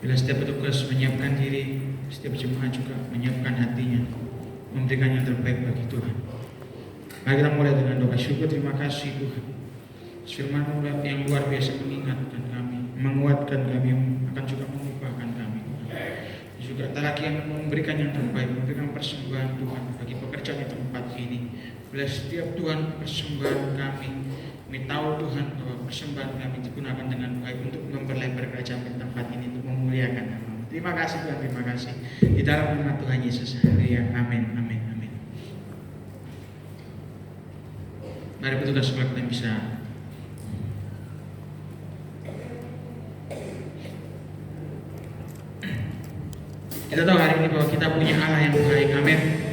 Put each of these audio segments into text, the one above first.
Bila setiap petugas menyiapkan diri, setiap jemaat juga menyiapkan hatinya, memberikan yang terbaik bagi Tuhan. Mari kita mulai dengan doa syukur. Terima kasih Tuhan, firman-Mu yang luar biasa mengingatkan kami, menguatkan kami, akan juga mengubahkan kami. Juga tak lagi yang memberikan yang terbaik, memberikan persembahan Tuhan bagi pekerjaan di tempat ini. Bila setiap Tuhan persembahan kami tahu Tuhan bahwa persembahan kami digunakan dengan baik untuk memperlebar kerajaan di tempat ini, untuk memuliakan nama. Terima kasih Tuhan, terima kasih. Di dalam nama Tuhan Yesus, haleluya, amin, amin, amin. Mari petugas sekolah kita bisa. Kita tahu hari ini bahwa kita punya Allah yang baik, amin.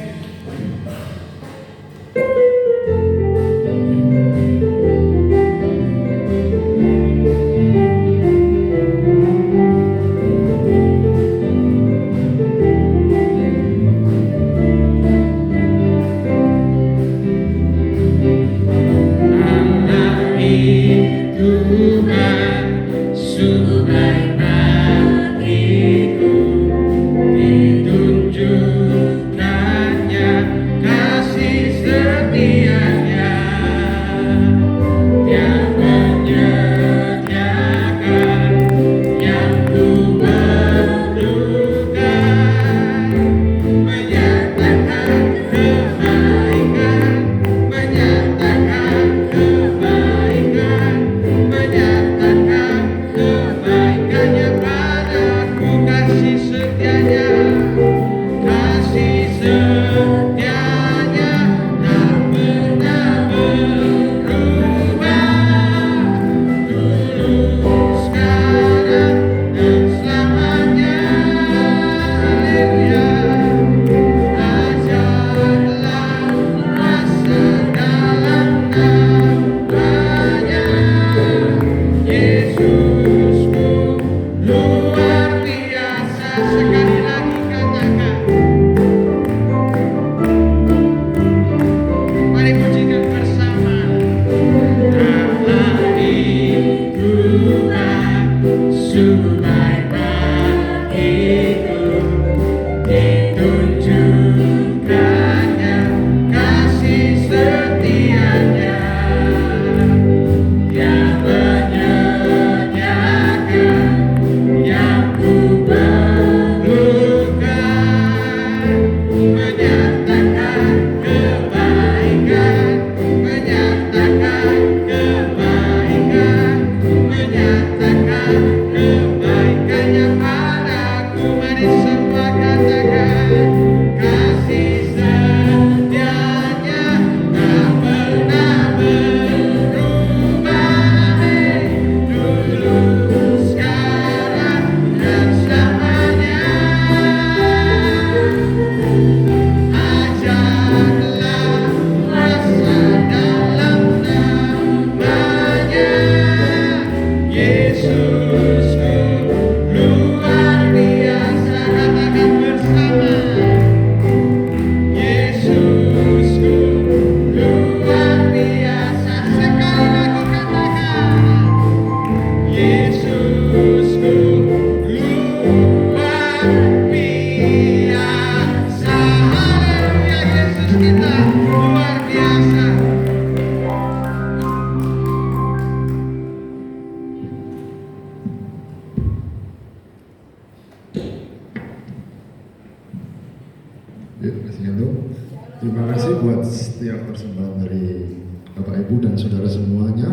Terima kasih buat setiap persembahan dari Bapak Ibu dan saudara semuanya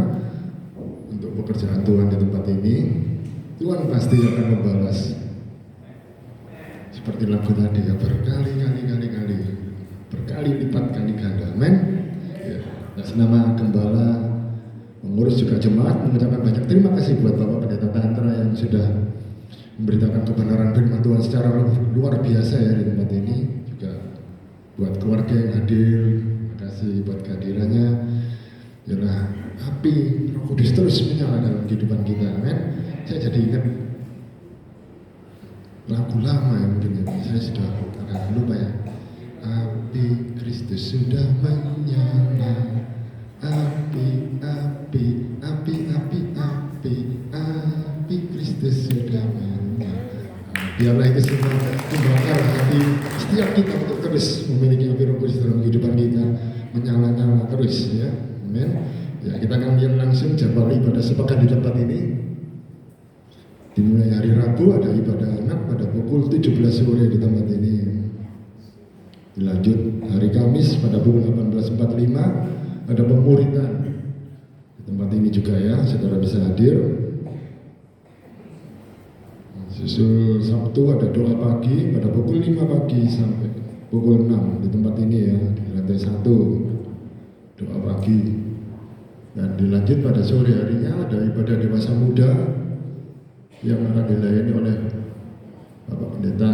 untuk pekerjaan Tuhan di tempat ini. Tuhan pasti akan membalas seperti lagu tadi ya, berkali lipat kali ganda. Amin. Ya, atas nama Gembala, pengurus juga jemaat mengucapkan banyak terima kasih buat Bapak Pendeta Tantra yang sudah memberitakan kebenaran firman Tuhan secara luar biasa ya di tempat ini. Juga buat keluarga yang hadir, terima kasih buat kehadirannya. Yalah, api Roh Kudus terus menyala dalam kehidupan kita, amin. Saya jadi ingat lagu lama ya, mungkin ya, saya sudah agak lupa ya. Api Kristus sudah menyala, api Kristus sudah menyala, Biarlah itu semua membakar hati setiap kita untuk terus memiliki api Roh Kudus dalam kehidupan kita, menyala-nyala terus ya. Amin. Ya, kita akan lihat langsung jadwal ibadah sepekan di tempat ini. Dimulai hari Rabu ada ibadah anak pada pukul 17 sore di tempat ini. Dilanjut hari Kamis pada pukul 18.45 ada pemuritan di tempat ini juga ya, saudara bisa hadir. Susul Sabtu ada doa pagi pada pukul 5 pagi sampai pukul 6 di tempat ini ya, di lantai 1 doa pagi. Dan dilanjut pada sore harinya ada ibadah dewasa muda yang akan dilayani oleh Bapak Pendeta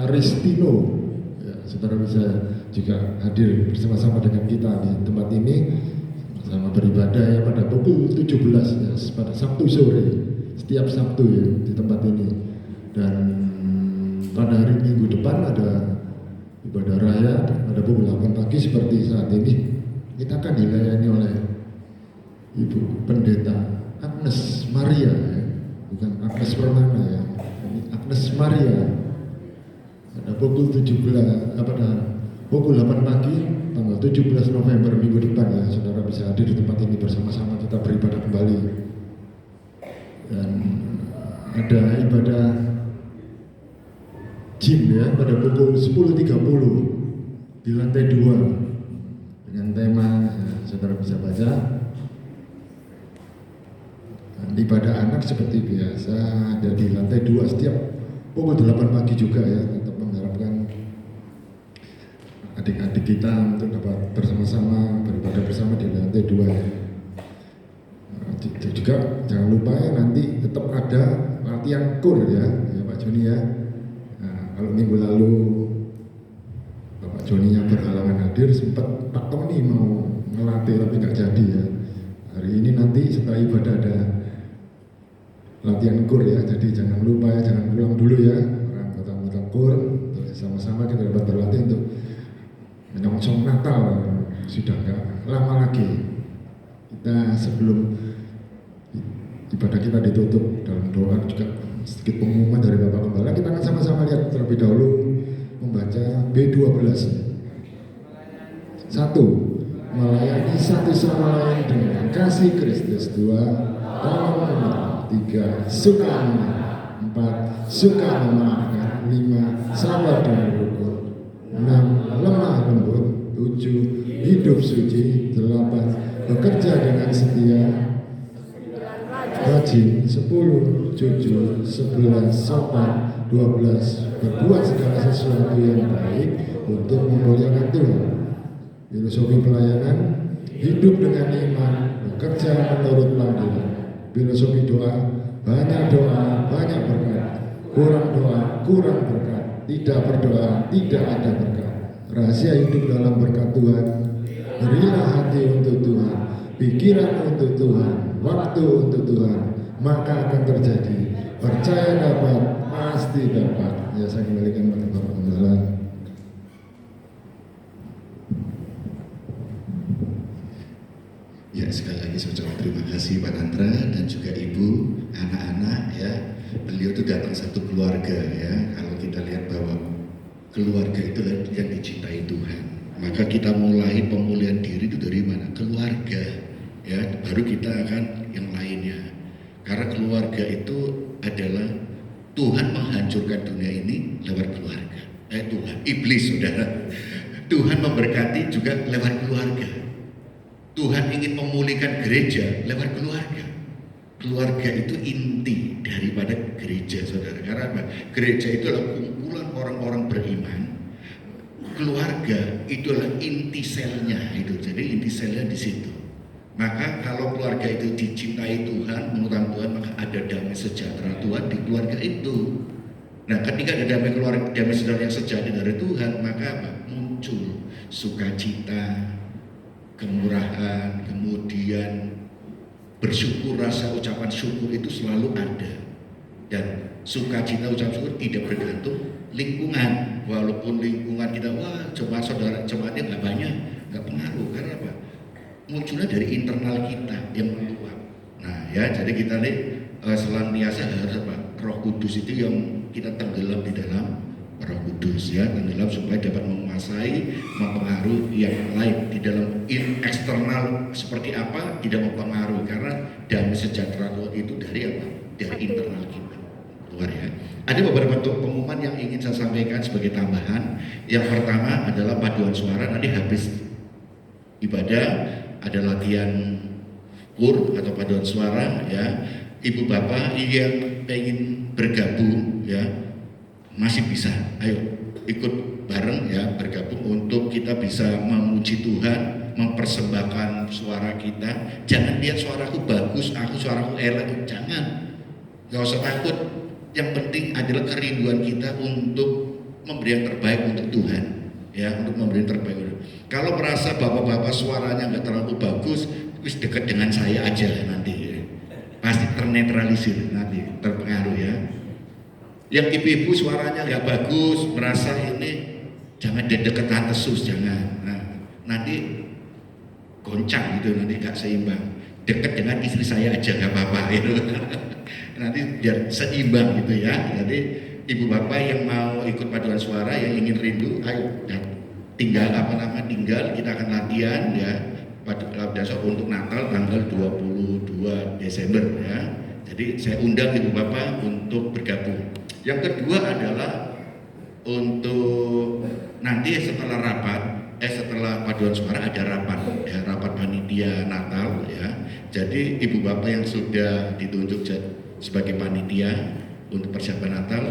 Aristino. Ya, saudara bisa juga hadir bersama-sama dengan kita di tempat ini sama beribadah ya pada pukul 17 ya, pada Sabtu sore. Setiap Sabtu ya di tempat ini. Dan pada hari Minggu depan ada ibadah raya pada pukul 8 pagi seperti saat ini. Kita akan dilayani oleh Ibu Pendeta Agnes Maria ya. Bukan Agnes Permana ya. Ini Agnes Maria. Pada pukul 17 pada pukul 8 pagi tanggal 17 November minggu depan ya. Saudara bisa hadir di tempat ini bersama-sama kita beribadah kembali. Dan ada ibadah gym ya pada pukul 10.30 di lantai 2 dengan tema ya, saudara bisa baca. Dan ibadah anak seperti biasa ada di lantai 2 setiap pukul 8 pagi juga ya, tetap mengharapkan adik-adik kita untuk dapat bersama-sama beribadah bersama di lantai 2 ya. Juga jangan lupa ya nanti tetap ada latihan kur ya Pak Joni ya. Nah, kalau minggu lalu Bapak Joninya berhalangan hadir, sempat Pak Tony mau ngelatih tapi nggak jadi ya. Hari ini nanti setelah ibadah ada latihan kur ya, jadi jangan lupa ya, jangan pulang dulu ya anggota-anggota kur, sama-sama kita dapat berlatih untuk menyongsong Natal. Sudah nggak lama lagi. Kita sebelum ibadah kita ditutup dalam doa juga sedikit pengumuman dari Bapak Gembala. Kita akan sama-sama lihat terlebih dahulu membaca B12. 1. Melayani satu sama lain dengan kasih Kristus. 2. Tolong menolong. 3. Suka mengalah. 4. Suka memaafkan. 5. Sabar dan rukun. 6. Lemah lembut. 7. Hidup suci. 8. Bekerja dengan setia. Rajin. 10. Jujur. 11. Sopan. 12. Berbuat segala sesuatu yang baik untuk memuliakan Tuhan. Filosofi pelayanan. Hidup dengan iman. Bekerja menurut panggilan. Filosofi doa. Banyak doa, banyak berkat. Kurang doa, kurang berkat. Tidak berdoa, tidak ada berkat. Rahasia hidup dalam berkat Tuhan. Berilah hati untuk Tuhan, pikiran untuk Tuhan, waktu untuk Tuhan, maka akan terjadi. Percaya dapat, pasti dapat. Ya, saya kembalikan pada Bapak Gembala. Ya, sekali lagi saya ucapkan terima kasih Pak Andra dan juga Ibu, anak-anak ya. Beliau itu datang satu keluarga ya. Kalau kita lihat bahwa keluarga itu yang dicintai Tuhan, maka kita mulai pemulihan diri itu dari mana? Keluarga ya, baru kita akan yang lainnya. Karena keluarga itu adalah Tuhan menghancurkan dunia ini lewat keluarga. Tuhan, iblis saudara. Tuhan memberkati juga lewat keluarga. Tuhan ingin memulihkan gereja lewat keluarga. Keluarga itu inti daripada gereja, saudara. Karena apa? Gereja itu adalah kumpulan orang-orang beriman. Keluarga itu adalah inti selnya itu. Jadi inti selnya di situ. Maka kalau keluarga itu dicintai Tuhan, menurut Tuhan, maka ada damai sejahtera Tuhan di keluarga itu. Nah, ketika ada damai keluarga, damai sejahtera yang sejati dari Tuhan, maka apa? Muncul sukacita, kemurahan, kemudian bersyukur, rasa ucapan syukur itu selalu ada. Dan sukacita ucapan syukur tidak bergantung lingkungan. Walaupun lingkungan kita, wah jemaat saudara, jemaatnya nggak banyak, nggak pengaruh. Karena apa? Munculnya dari internal kita yang menguap. Nah ya, jadi kita nih senantiasa harus apa? Roh Kudus itu yang kita tenggelam di dalam Roh Kudus ya, tenggelam supaya dapat menguasai, mempengaruhi yang lain di dalam eksternal seperti apa tidak mempengaruhi, karena damai sejahtera Tuhan itu dari apa? Dari internal kita keluar ya. Ada beberapa pengumuman yang ingin saya sampaikan sebagai tambahan. Yang pertama adalah paduan suara. Nanti habis ibadah ada latihan kur atau paduan suara ya. Ibu bapak yang pengen bergabung ya, masih bisa, ayo ikut bareng ya, bergabung untuk kita bisa memuji Tuhan, mempersembahkan suara kita. Jangan lihat suaraku bagus, suaraku elek, jangan, gak usah takut. Yang penting adalah kerinduan kita untuk memberi yang terbaik untuk Tuhan ya, untuk memberi yang terbaik. Kalau merasa bapak-bapak suaranya gak terlalu bagus, wis dekat dengan saya aja nanti ya. Pasti ternetralisir nanti, terpengaruh ya. Yang ibu-ibu suaranya nggak bagus, merasa ini, jangan dekat Yesus, jangan. Nah, nanti goncang gitu, nanti nggak seimbang. Dekat dengan istri saya aja nggak apa-apa gitu. Nanti biar seimbang gitu ya. Jadi ibu bapak yang mau ikut paduan suara, yang ingin rindu, ayo tinggal tinggal kita akan latihan ya. Paduan suara untuk Natal tanggal 22 Desember ya. Jadi saya undang ibu bapak untuk bergabung. Yang kedua adalah untuk nanti setelah setelah paduan suara ada rapat ya, rapat panitia Natal ya. Jadi ibu bapak yang sudah ditunjuk sebagai panitia untuk persiapan Natal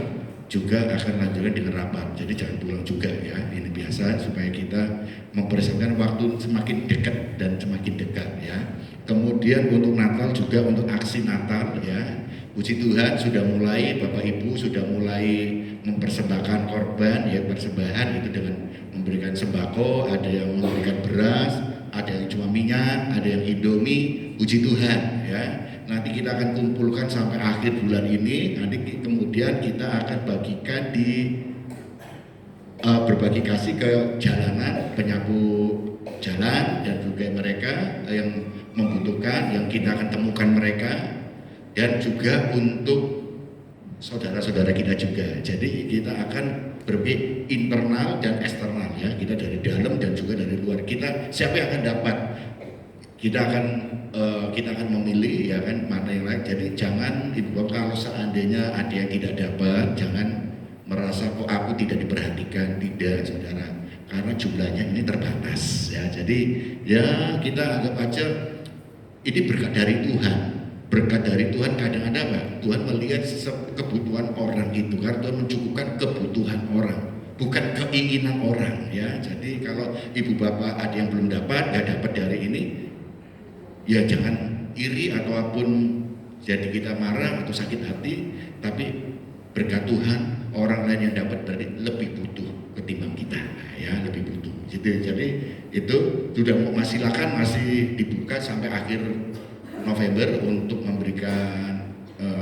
juga akan lanjutkan dengan rapat. Jadi jangan pulang juga ya. Ini biasa supaya kita mempersiapkan waktu semakin dekat dan semakin dekat ya. Kemudian untuk Natal juga untuk aksi Natal ya. Puji Tuhan sudah mulai, Bapak Ibu sudah mulai mempersembahkan korban ya, persembahan itu dengan memberikan sembako, ada yang memberikan beras, ada yang cuma minyak, ada yang Indomie. Puji Tuhan ya. Nanti kita akan kumpulkan sampai akhir bulan ini. Nanti kemudian kita akan bagikan di berbagi kasih ke jalanan, penyapu jalan dan juga mereka yang membutuhkan, yang kita akan temukan mereka, dan juga untuk saudara-saudara kita juga. Jadi kita akan berbagi internal dan eksternal ya. Kita dari dalam dan juga dari luar. Kita siapa yang akan dapat? Kita akan memilih ya kan mana yang lain. Jadi jangan ibu kalau seandainya ada yang tidak dapat, jangan merasa kok aku tidak diperhatikan, tidak saudara, karena jumlahnya ini terbatas ya. Jadi ya kita anggap aja ini berkat dari Tuhan. Berkat dari Tuhan kadang-kadang apa? Tuhan melihat kebutuhan orang itu, karena Tuhan mencukupkan kebutuhan orang, bukan keinginan orang ya. Jadi kalau ibu bapak ada yang belum dapat, nggak dapat dari ini, ya jangan iri ataupun jadi kita marah atau sakit hati, tapi berkat Tuhan orang lain yang dapat dari lebih butuh ketimbang kita ya, lebih butuh. Jadi itu sudah masih dibuka sampai akhir November untuk memberikan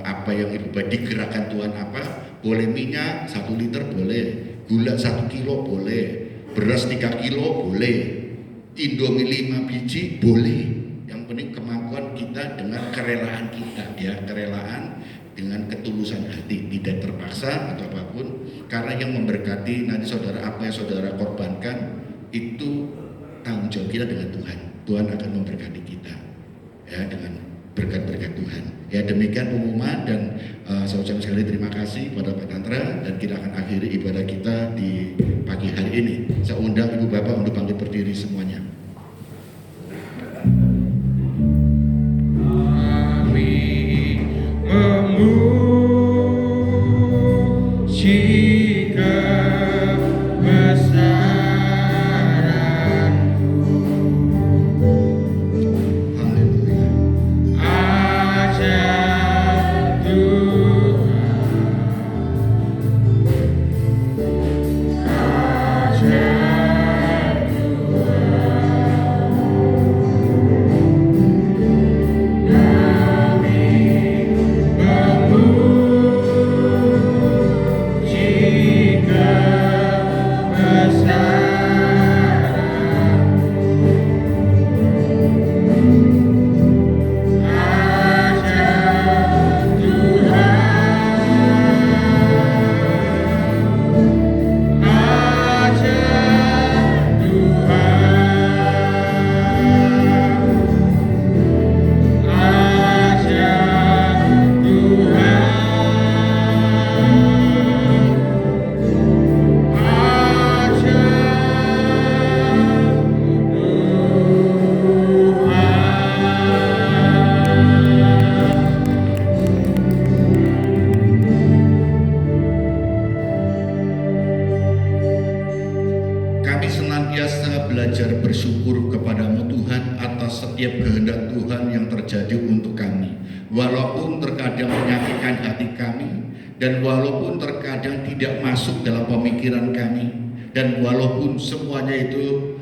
apa yang ibu bapak digerakkan Tuhan apa. Boleh minyak 1 liter boleh, gula 1 kilo boleh, beras 3 kilo boleh, Indomie 5 biji boleh. Yang penting kemampuan kita dengan kerelaan kita ya, kerelaan dengan ketulusan hati, tidak terpaksa atau apapun, karena yang memberkati nanti saudara, apa yang saudara korbankan itu tanggung jawab kita dengan Tuhan. Tuhan akan memberkati kita ya dengan berkat-berkat Tuhan. Ya demikian pengumuman, dan saya ucapkan sekali terima kasih kepada Pak Tantra, dan kita akan akhiri ibadah kita di pagi hari ini. Saya undang ibu bapak untuk bangkit berdiri semuanya. Tuhan yang terjadi untuk kami. Walaupun terkadang menyakitkan hati kami, dan walaupun terkadang tidak masuk dalam pemikiran kami, dan walaupun semuanya itu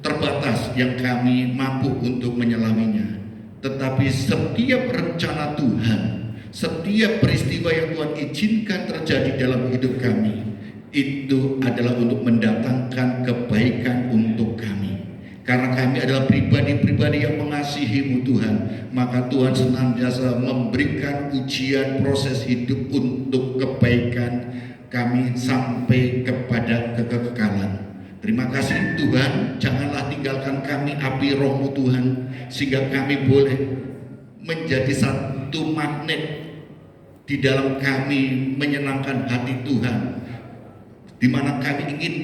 terbatas yang kami mampu untuk menyelaminya, tetapi setiap rencana Tuhan, setiap peristiwa yang Tuhan izinkan terjadi dalam hidup kami, itu adalah untuk mendatangkan kebaikan untuk kami. Karena kami adalah pribadi-pribadi yang mengasihi-Mu Tuhan, maka Tuhan senantiasa memberikan ujian proses hidup untuk kebaikan kami sampai kepada kekekalan. Terima kasih Tuhan, janganlah tinggalkan kami api Roh-Mu Tuhan, sehingga kami boleh menjadi satu magnet di dalam kami menyenangkan hati Tuhan, di mana kami ingin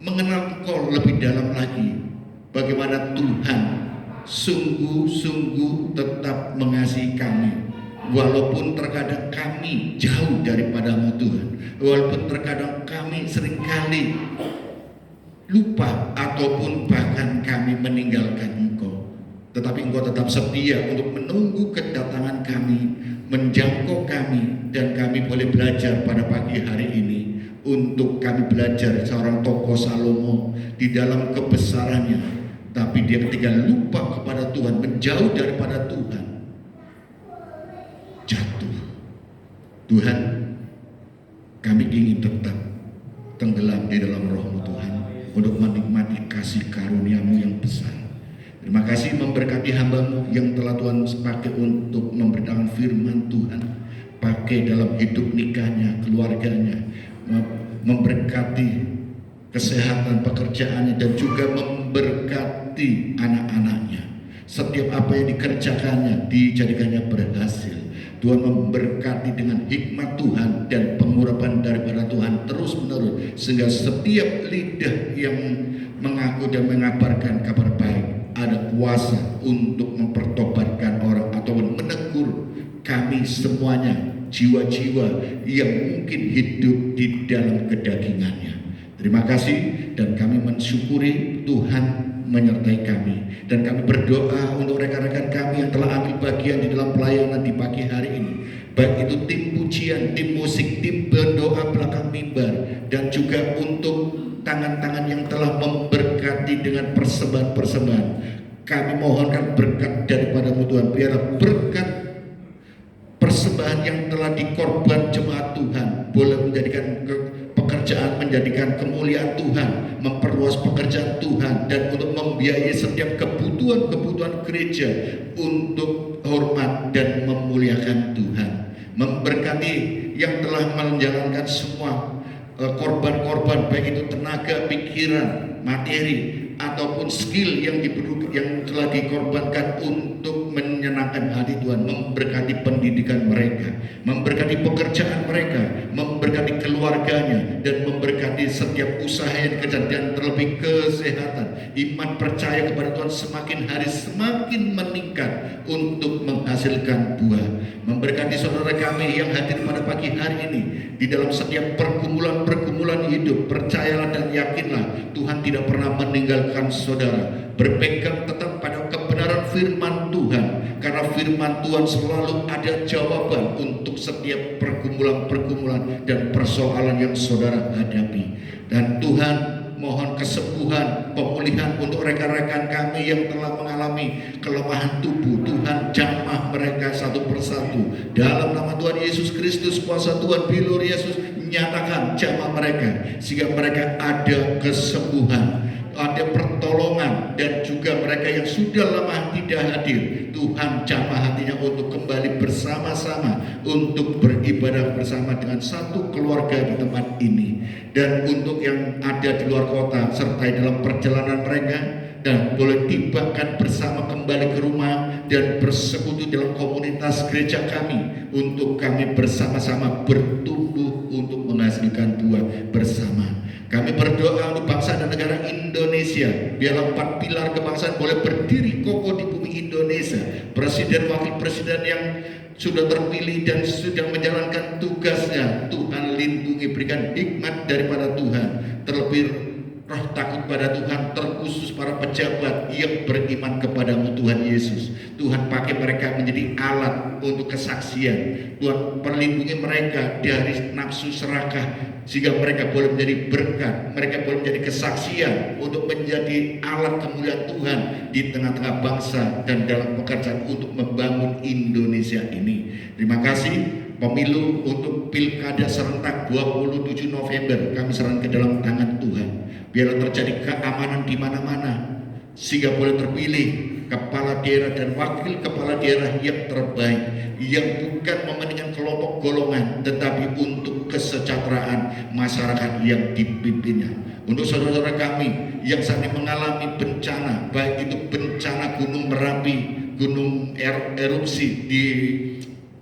mengenal Engkau lebih dalam lagi. Bagaimana Tuhan sungguh-sungguh tetap mengasihi kami, walaupun terkadang kami jauh daripada-Mu Tuhan, walaupun terkadang kami seringkali lupa ataupun bahkan kami meninggalkan Engkau, tetapi Engkau tetap setia untuk menunggu kedatangan kami, menjangkau kami, dan kami boleh belajar pada pagi hari ini. Untuk kami belajar seorang tokoh Salomo di dalam kebesarannya, tapi dia ketika lupa kepada Tuhan, menjauh daripada Tuhan, jatuh. Tuhan, kami ingin tetap tenggelam di dalam Roh-Mu Tuhan untuk menikmati kasih karunia-Mu yang besar. Terima kasih memberkati hamba-Mu yang telah Tuhan pakai untuk memberitakan firman Tuhan, pakai dalam hidup nikahnya, keluarganya, memberkati kesehatan pekerjaannya, dan juga memberkati anak-anaknya. Setiap apa yang dikerjakannya dijadikannya berhasil. Tuhan memberkati dengan hikmat Tuhan dan pengurapan daripada Tuhan terus menerus, sehingga setiap lidah yang mengaku dan mengabarkan kabar baik ada kuasa untuk mempertobatkan orang ataupun menegur kami semuanya, jiwa-jiwa yang mungkin hidup di dalam kedagingannya. Terima kasih, dan kami mensyukuri Tuhan menyertai kami, dan kami berdoa untuk rekan-rekan kami yang telah ambil bagian di dalam pelayanan di pagi hari ini, baik itu tim pujian, tim musik, tim berdoa belakang mimbar, dan juga untuk tangan-tangan yang telah memberkati dengan persembahan-persembahan. Kami mohonkan berkat daripada-Mu Tuhan, biarlah berkat persembahan yang telah dikorban jemaat Tuhan boleh menjadikan pekerjaan, menjadikan kemuliaan Tuhan, memperluas pekerjaan Tuhan, dan untuk membiayai setiap kebutuhan-kebutuhan gereja untuk hormat dan memuliakan Tuhan. Memberkati yang telah menjalankan semua korban-korban, baik itu tenaga, pikiran, materi, ataupun skill yang telah dikorbankan untuk menyenangkan hati Tuhan. Memberkati pendidikan mereka, memberkati pekerjaan mereka, memberkati keluarganya, dan memberkati setiap usaha yang dikerjakan, dan terlebih kesehatan, iman percaya kepada Tuhan semakin hari semakin meningkat untuk menghasilkan buah. Memberkati saudara kami yang hadir pada pagi hari ini di dalam setiap pergumulan hidup. Percayalah dan yakinlah, Tuhan tidak pernah meninggalkan saudara. Berpegang tetap pada kebenaran firman Tuhan, karena firman Tuhan selalu ada jawaban untuk setiap pergumulan dan persoalan yang saudara hadapi. Dan Tuhan mohon kesembuhan, pemulihan untuk rekan-rekan kami yang telah mengalami kelemahan tubuh. Tuhan jamah mereka satu persatu. Dalam nama Tuhan Yesus Kristus, kuasa Tuhan bilur Yesus, nyatakan jamah mereka, sehingga mereka ada kesembuhan, ada pertolongan, dan juga mereka yang sudah lama tidak hadir, Tuhan jamah hatinya untuk kembali bersama-sama untuk beribadah bersama dengan satu keluarga di tempat ini. Dan untuk yang ada di luar kota, sertai dalam perjalanan mereka, dan boleh tibakan bersama kembali ke rumah dan bersekutu dalam komunitas gereja kami, untuk kami bersama-sama bertumbuh untuk menghasilkan buah bersama. Kami berdoa untuk bangsa dan negara Indonesia, biarlah 4 pilar kebangsaan boleh berdiri kokoh di bumi Indonesia. Presiden, wakil presiden yang sudah terpilih dan sudah menjalankan tugasnya, Tuhan lindungi, berikan hikmat daripada Tuhan. Terlebih roh takut pada Tuhan, terkhusus para pejabat yang beriman kepadamu Tuhan Yesus. Tuhan pakai mereka menjadi alat untuk kesaksian. Tuhan perlindungi mereka dari nafsu serakah, sehingga mereka boleh menjadi berkat, mereka boleh menjadi kesaksian untuk menjadi alat kemuliaan Tuhan di tengah-tengah bangsa dan dalam pekerjaan untuk membangun Indonesia ini. Terima kasih. Pemilu untuk Pilkada serentak 27 November kami serahkan ke dalam tangan Tuhan. Biarlah terjadi keamanan di mana-mana, sehingga boleh terpilih kepala daerah dan wakil kepala daerah yang terbaik, yang bukan mementingkan kelompok golongan, tetapi untuk kesejahteraan masyarakat yang dipimpinnya. Untuk saudara-saudara kami yang saat ini mengalami bencana, baik itu bencana Gunung Merapi, gunung erupsi di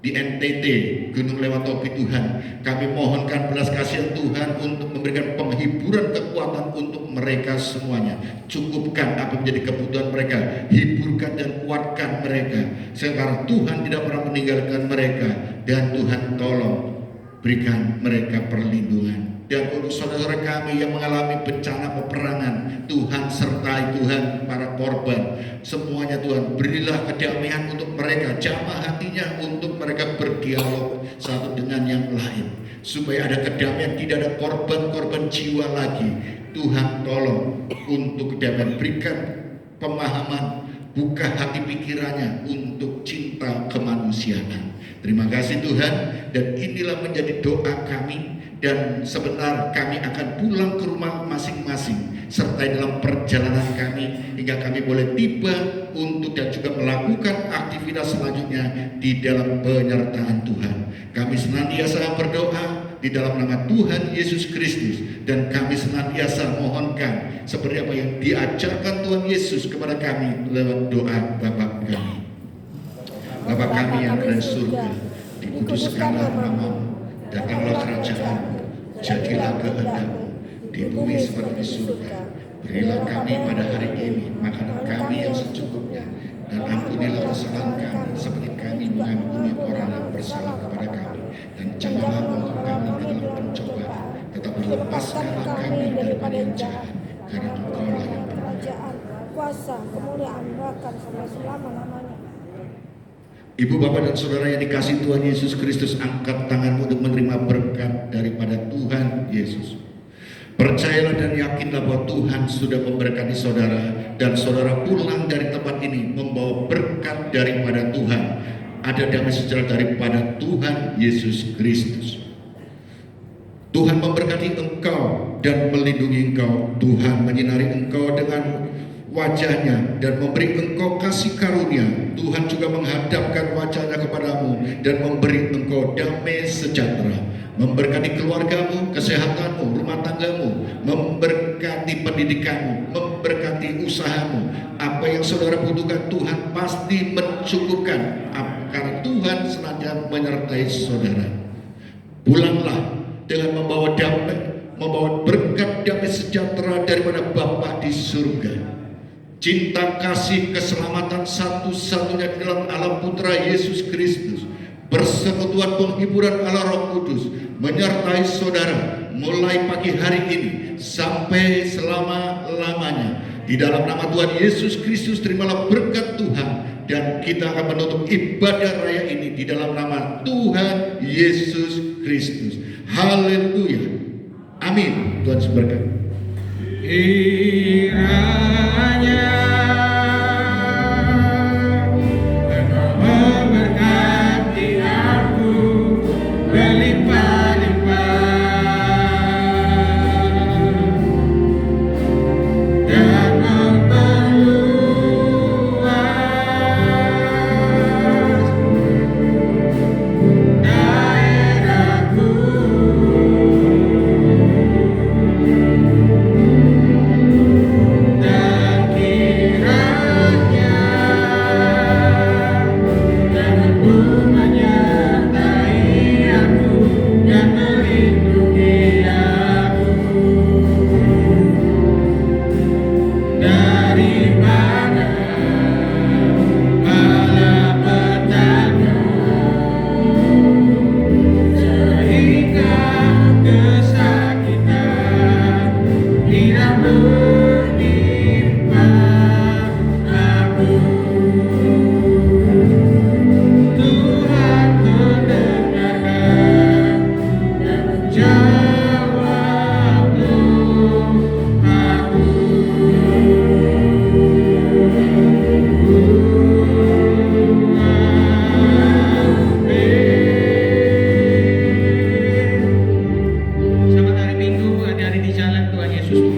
NTT, Gunung Lewatopi, Tuhan kami mohonkan belas kasihan Tuhan untuk memberikan penghiburan kekuatan untuk mereka semuanya. Cukupkan apa menjadi kebutuhan mereka, hiburkan dan kuatkan mereka, sehingga Tuhan tidak pernah meninggalkan mereka, dan Tuhan tolong berikan mereka perlindungan. Dan untuk saudara kami yang mengalami bencana peperangan, Tuhan sertai Tuhan para korban semuanya. Tuhan berilah kedamaian untuk mereka, jamah hatinya untuk mereka berdialog satu dengan yang lain, supaya ada kedamaian, tidak ada korban-korban jiwa lagi. Tuhan tolong untuk kedamaian, berikan pemahaman, buka hati pikirannya untuk cinta kemanusiaan. Terima kasih Tuhan, dan inilah menjadi doa kami. Dan sebentar kami akan pulang ke rumah masing-masing, serta dalam perjalanan kami hingga kami boleh tiba untuk dan juga melakukan aktivitas selanjutnya di dalam penyertaan Tuhan. Kami senantiasa berdoa di dalam nama Tuhan Yesus Kristus, dan kami senantiasa mohonkan seperti apa yang diajarkan Tuhan Yesus kepada kami lewat doa Bapa kami. Bapa kami yang ada di surga, dikuduskanlah namamu, datanglah kerajaan, jadilah kehendak-mu di bumi seperti di surga. Berilah kami pada hari ini makanan kami yang secukupnya, dan ampunilah kesalahan kami seperti kami mengampuni orang yang bersalah kepada kami. Dan janganlah membawa kami ke dalam pencobaan, tetapi lepaskanlah kami daripada yang jahat, karena Engkau-lah yang kerajaan, kuasa, kemuliaan bahkan sampai selama-lamanya. Ibu, bapak, dan saudara yang dikasihi Tuhan Yesus Kristus, angkat tanganmu untuk menerima berkat daripada Tuhan Yesus. Percayalah dan yakinlah bahwa Tuhan sudah memberkati saudara, dan saudara pulang dari tempat ini membawa berkat daripada Tuhan. Ada damai sejahtera daripada Tuhan Yesus Kristus. Tuhan memberkati engkau dan melindungi engkau. Tuhan menyinari engkau dengan wajahnya dan memberi engkau kasih karunia. Tuhan juga menghadapkan wajahnya kepadamu dan memberi engkau damai sejahtera. Memberkati keluargamu, kesehatanmu, rumah tanggamu, memberkati pendidikanmu, memberkati usahamu. Apa yang saudara butuhkan Tuhan pasti mencukupkan, karena Tuhan senantiasa menyertai saudara. Pulanglah dengan membawa damai, membawa berkat damai sejahtera daripada Bapa di surga. Cinta, kasih, keselamatan satu-satunya di dalam alam Putra Yesus Kristus, persekutuan penghiburan Allah Roh Kudus menyertai saudara mulai pagi hari ini sampai selama-lamanya. Di dalam nama Tuhan Yesus Kristus, terimalah berkat Tuhan, dan kita akan menutup ibadah raya ini di dalam nama Tuhan Yesus Kristus. Haleluya. Amin. Tuhan berkati. Kiranya Engkau memberkati aku berlimpah-limpah dan memperluas daerahku. Dan jalan Tuhan Yesus